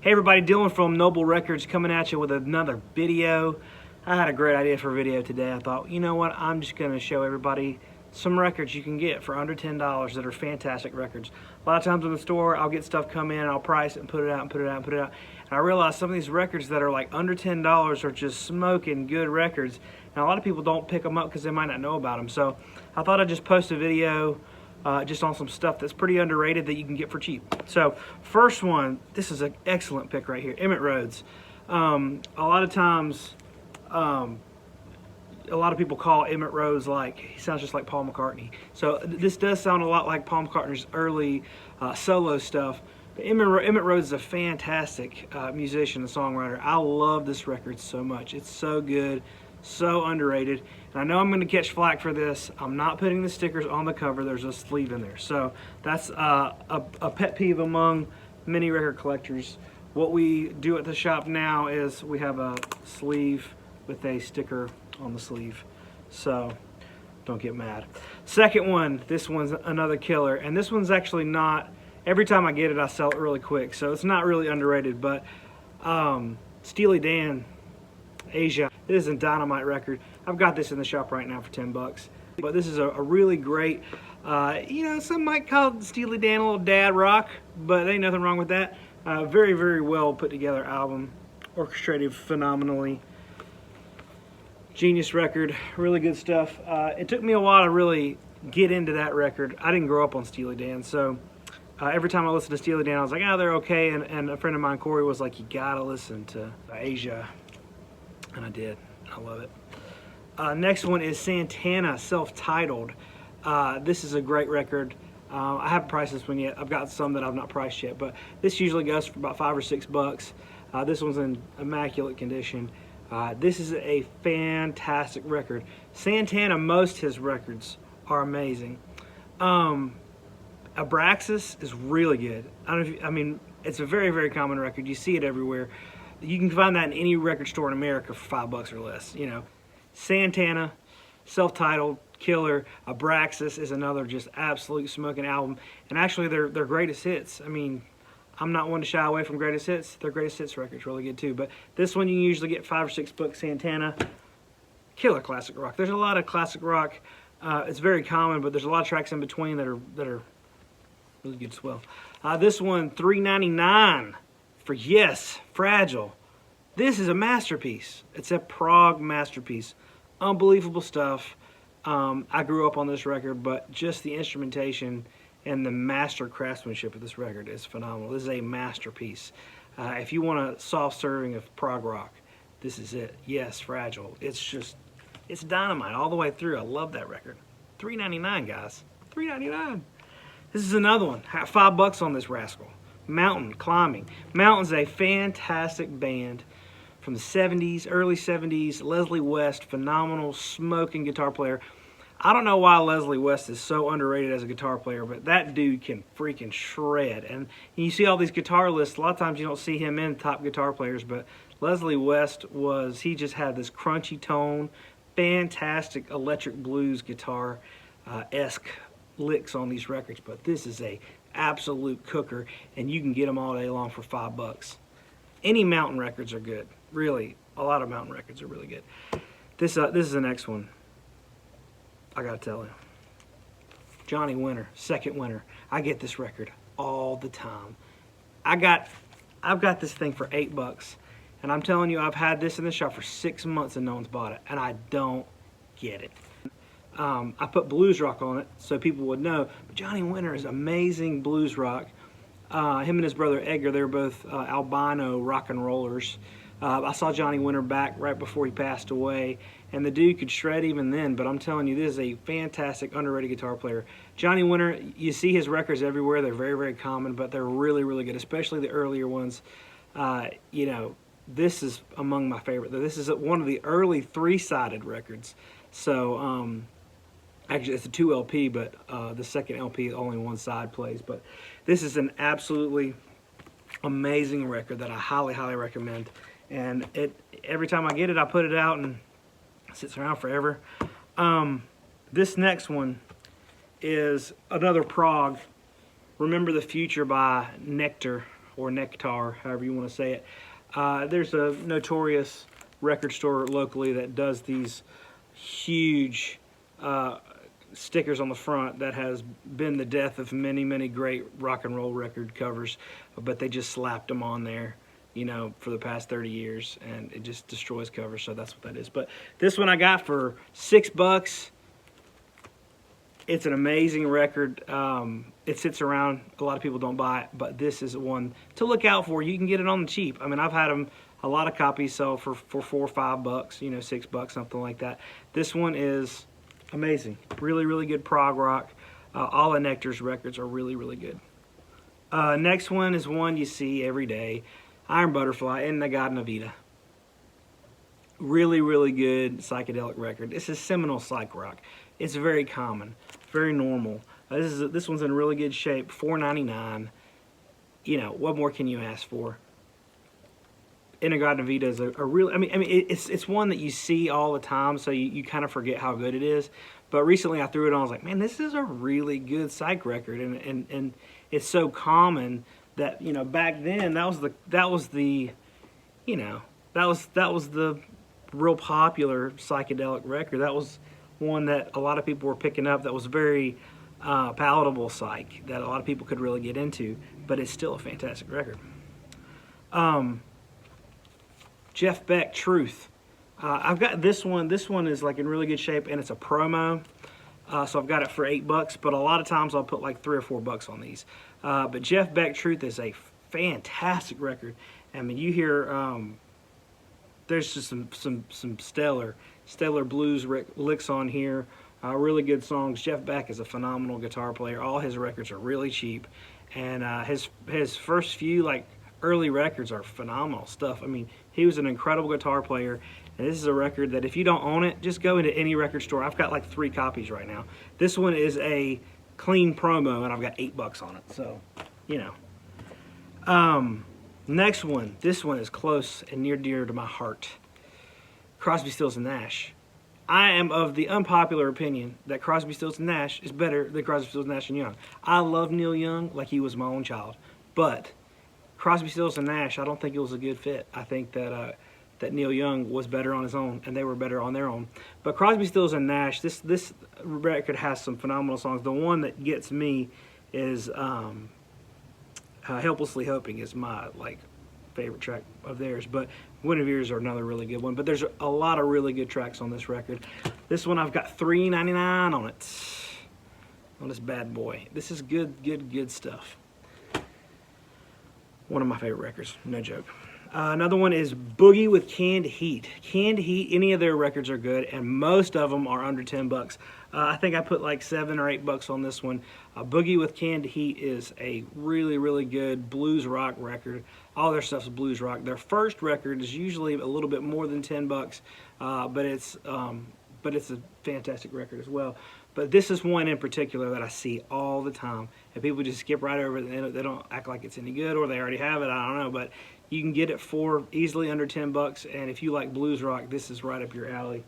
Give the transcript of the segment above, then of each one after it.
Hey everybody, Dylan from Noble Records coming at you with another video. I had a great idea for a video today. I thought, you know what, I'm just going to show everybody some records you can get for under $10 that are fantastic records. A lot of times in the store, I'll get stuff come in, I'll price it and put it out and put it out and put it out. And I realize some of these records that are like under $10 are just smoking good records. And a lot of people don't pick them up because they might not know about them. So I thought I'd just post a video just on some stuff that's pretty underrated that you can get for cheap. So first one, this is an excellent pick right here, Emmett Rhodes. A lot of times, a lot of people call Emmett Rhodes like, he sounds just like Paul McCartney. So this does sound a lot like Paul McCartney's early solo stuff. But Emmett Rhodes is a fantastic musician and songwriter. I love this record so much. It's so good, so underrated. And I know I'm going to catch flack for this. I'm not putting the stickers on the cover. There's a sleeve in there. So that's a pet peeve among many record collectors. What we do at the shop now is we have a sleeve with a sticker on the sleeve. So don't get mad. Second one, this one's another killer. And this one's actually not, every time I get it, I sell it really quick. So it's not really underrated, but Steely Dan, Asia. This is a dynamite record. I've got this in the shop right now for 10 bucks. But this is a really great, you know, some might call Steely Dan a little dad rock, but there ain't nothing wrong with that. Very, very well put together album, orchestrated phenomenally. Genius record, really good stuff. It took me a while to really get into that record. I didn't grow up on Steely Dan, so every time I listened to Steely Dan, I was like, oh, they're okay. And a friend of mine, Corey, was like, you gotta listen to Asia. And I did. I love it. Next one is Santana, self-titled. This is a great record. I haven't priced this one yet. I've got some that I've not priced yet, but this usually goes for about 5 or 6 bucks. This one's in immaculate condition. This is a fantastic record. Santana, most of his records are amazing. Abraxas is really good. I mean, it's a very, very common record. You see it everywhere. You can find that in any record store in America for 5 bucks or less, you know. Santana, self-titled, killer. Abraxas is another just absolute smoking album. And actually, they're greatest hits. I mean, I'm not one to shy away from greatest hits. Their greatest hits record's really good too. But this one you can usually get 5 or 6 bucks. Santana, killer classic rock. There's a lot of classic rock. It's very common, but there's a lot of tracks in between that are really good as well. This one, $3.99 for Yes, Fragile. This is a masterpiece. It's a prog masterpiece. Unbelievable stuff. I grew up on this record, but just the instrumentation and the master craftsmanship of this record is phenomenal. This is a masterpiece. If you want a soft serving of prog rock, this is it. Yes, Fragile. It's dynamite all the way through. I love that record. $3.99, guys. $3.99. This is another one. 5 bucks on this rascal. Mountain Climbing. Mountain's a fantastic band from the 70s, early 70s. Leslie West, phenomenal smoking guitar player. I don't know why Leslie West is so underrated as a guitar player, but that dude can freaking shred. And you see all these guitar lists, a lot of times you don't see him in top guitar players, but Leslie West he just had this crunchy tone, fantastic electric blues guitar-esque licks on these records. But this is a absolute cooker, and you can get them all day long for 5 bucks. Any Mountain records are good. Really, a lot of Mountain records are really good. This is the next one. I gotta tell you, Johnny Winter, Second Winter. I get this record all the time. I've got this thing for 8 bucks, and I'm telling you, I've had this in the shop for 6 months and no one's bought it, and I don't get it. I put blues rock on it so people would know, but Johnny Winter is amazing blues rock. Him and his brother Edgar, they're both albino rock and rollers. I saw Johnny Winter back right before he passed away, and the dude could shred even then, but I'm telling you, this is a fantastic, underrated guitar player. Johnny Winter, you see his records everywhere. They're very, very common, but they're really, really good, especially the earlier ones. You know, this is among my favorite. This is one of the early 3-sided records. So, actually, it's a 2 LP, but the second LP, only one side plays. But this is an absolutely amazing record that I highly, highly recommend. And every time I get it, I put it out and it sits around forever. This next one is another prog. Remember the Future by Nectar. or Nectar, however you want to say it. There's a notorious record store locally that does these huge stickers on the front that has been the death of many, many great rock and roll record covers, but they just slapped them on there, you know, for the past 30 years, and it just destroys covers, so that's what that is. But this one I got for $6. It's an amazing record. It sits around. A lot of people don't buy it, but this is one to look out for. You can get it on the cheap. I mean, I've had them, a lot of copies sell for $4 or $5, you know, $6, something like that. This one is amazing. Really, really good prog rock. All of Nectar's records are really, really good. Next one is one you see every day. Iron Butterfly, In Negada Vida. Really, really good psychedelic record. This is seminal psych rock. It's very common, very normal. This one's in really good shape. $4.99. You know, what more can you ask for? In Negada Vida is a real. I mean, it's one that you see all the time, so you kind of forget how good it is. But recently I threw it on. I was like, man, this is a really good psych record, and it's so common that, you know, back then that was the real popular psychedelic record. That was one that a lot of people were picking up. That was very palatable psych that a lot of people could really get into. But it's still a fantastic record. Jeff Beck, Truth. I've got this one. This one is like in really good shape, and it's a promo. So I've got it for $8, but a lot of times I'll put like $3 or $4 on these. But Jeff Beck, Truth is a fantastic record. I mean, you hear there's just some stellar blues licks on here. Really good songs. Jeff Beck is a phenomenal guitar player. All his records are really cheap, and his first few like early records are phenomenal stuff. I mean, he was an incredible guitar player, and this is a record that if you don't own it, just go into any record store. I've got like 3 copies right now. This one is a clean promo, and I've got $8 on it, so, you know. Next one. This one is close and near dear to my heart. Crosby, Stills, and Nash. I am of the unpopular opinion that Crosby, Stills, and Nash is better than Crosby, Stills, Nash, and Young. I love Neil Young like he was my own child, but Crosby, Stills, and Nash, I don't think it was a good fit. I think that that Neil Young was better on his own, and they were better on their own. But Crosby, Stills, and Nash, this record has some phenomenal songs. The one that gets me is Helplessly Hoping is my like favorite track of theirs. But Guinevere's are another really good one. But there's a lot of really good tracks on this record. This one I've got $3.99 on it, on this bad boy. This is good stuff. One of my favorite records, no joke. Another one is Boogie with Canned Heat. Canned Heat, any of their records are good, and most of them are under $10. I think I put like $7 or $8 on this one. Boogie with Canned Heat is a really good blues rock record. All their stuff's blues rock. Their first record is usually a little bit more than $10, but it's a fantastic record as well. But this is one in particular that I see all the time, and people just skip right over it. They don't act like it's any good, or they already have it. I don't know, but you can get it for easily under $10, and if you like blues rock, this is right up your alley.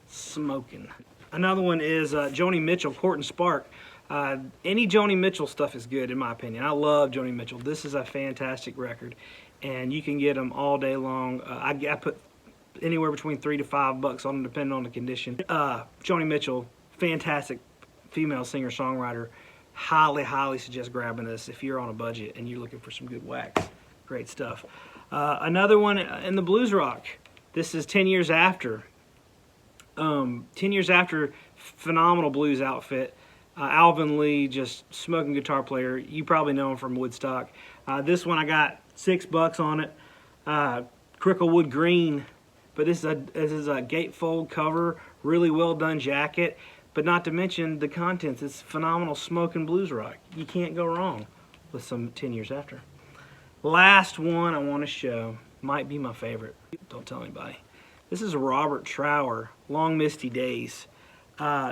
Smoking. Another one is Joni Mitchell, Court and Spark. Any Joni Mitchell stuff is good, in my opinion. I love Joni Mitchell. This is a fantastic record, and you can get them all day long. I put anywhere between $3 to $5 on them, depending on the condition. Joni Mitchell, fantastic female singer-songwriter. Highly suggest grabbing this if you're on a budget and you're looking for some good wax. Great stuff. Another one in the blues rock. This is 10 Years After. 10 Years After, phenomenal blues outfit. Alvin Lee, just smoking guitar player. You probably know him from Woodstock. This one I got $6 on it. Cricklewood Green. But this is a gatefold cover, really well done jacket. But not to mention the contents. It's phenomenal smoking blues rock. You can't go wrong with some 10 Years After. Last one I want to show might be my favorite. Don't tell anybody. This is Robert Trower, Long Misty Days.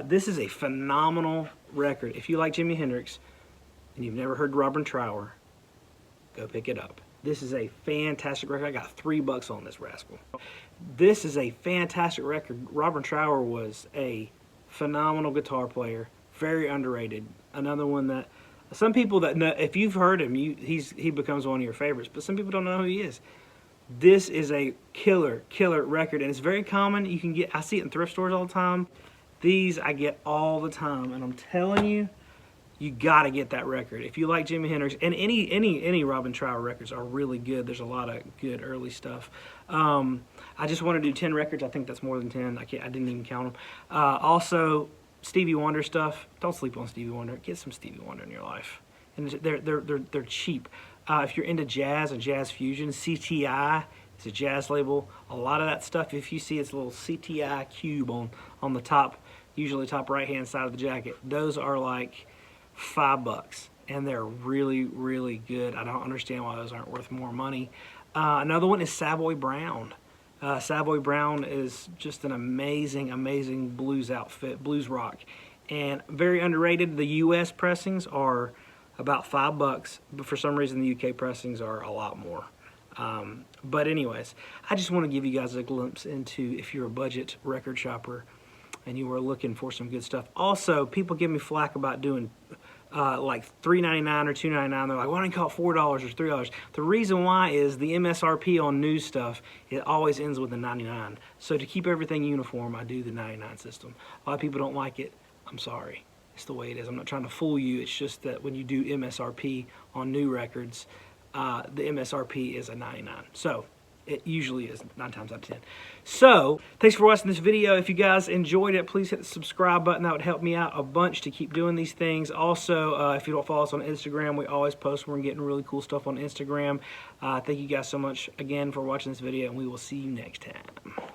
This is a phenomenal record. If you like Jimi Hendrix and you've never heard Robert Trower, go pick it up. This is a fantastic record. I got $3 on this rascal. This is a fantastic record. Robert Trower was a phenomenal guitar player, very underrated. Another one that Some people that know, if you've heard him, he becomes one of your favorites. But some people don't know who he is. This is a killer record, and it's very common. You can get, I see it in thrift stores all the time. These I get all the time, and I'm telling you, you got to get that record. If you like Jimi Hendrix, and any Robin Trower records are really good. There's a lot of good early stuff. I just want to do 10 records. I think that's more than 10. I didn't even count them. Also, Stevie Wonder stuff. Don't sleep on Stevie Wonder. Get some Stevie Wonder in your life. And they're cheap. If you're into jazz and jazz fusion, CTI is a jazz label. A lot of that stuff, if you see it's a little CTI cube on the top, usually top right-hand side of the jacket, those are like $5, and they're really good. I don't understand why those aren't worth more money. Another one is Savoy Brown. Savoy Brown is just an amazing blues outfit, blues rock, and very underrated. The U.S. pressings are about $5, but for some reason the UK pressings are a lot more. But anyways, I just want to give you guys a glimpse into, if you're a budget record shopper and you are looking for some good stuff. Also, people give me flack about doing like $3.99 or $2.99. They're like, why don't you call it $4 or $3? The reason why is the MSRP on new stuff, it always ends with a 99. So to keep everything uniform, I do the 99 system. A lot of people don't like it. I'm sorry. It's the way it is. I'm not trying to fool you. It's just that when you do MSRP on new records, the MSRP is a 99. So it usually is 9 times out of 10. So thanks for watching this video. If you guys enjoyed it, please hit the subscribe button. That would help me out a bunch to keep doing these things. Also, if you don't follow us on Instagram, we always post. We're getting really cool stuff on Instagram. Thank you guys so much again for watching this video, and we will see you next time.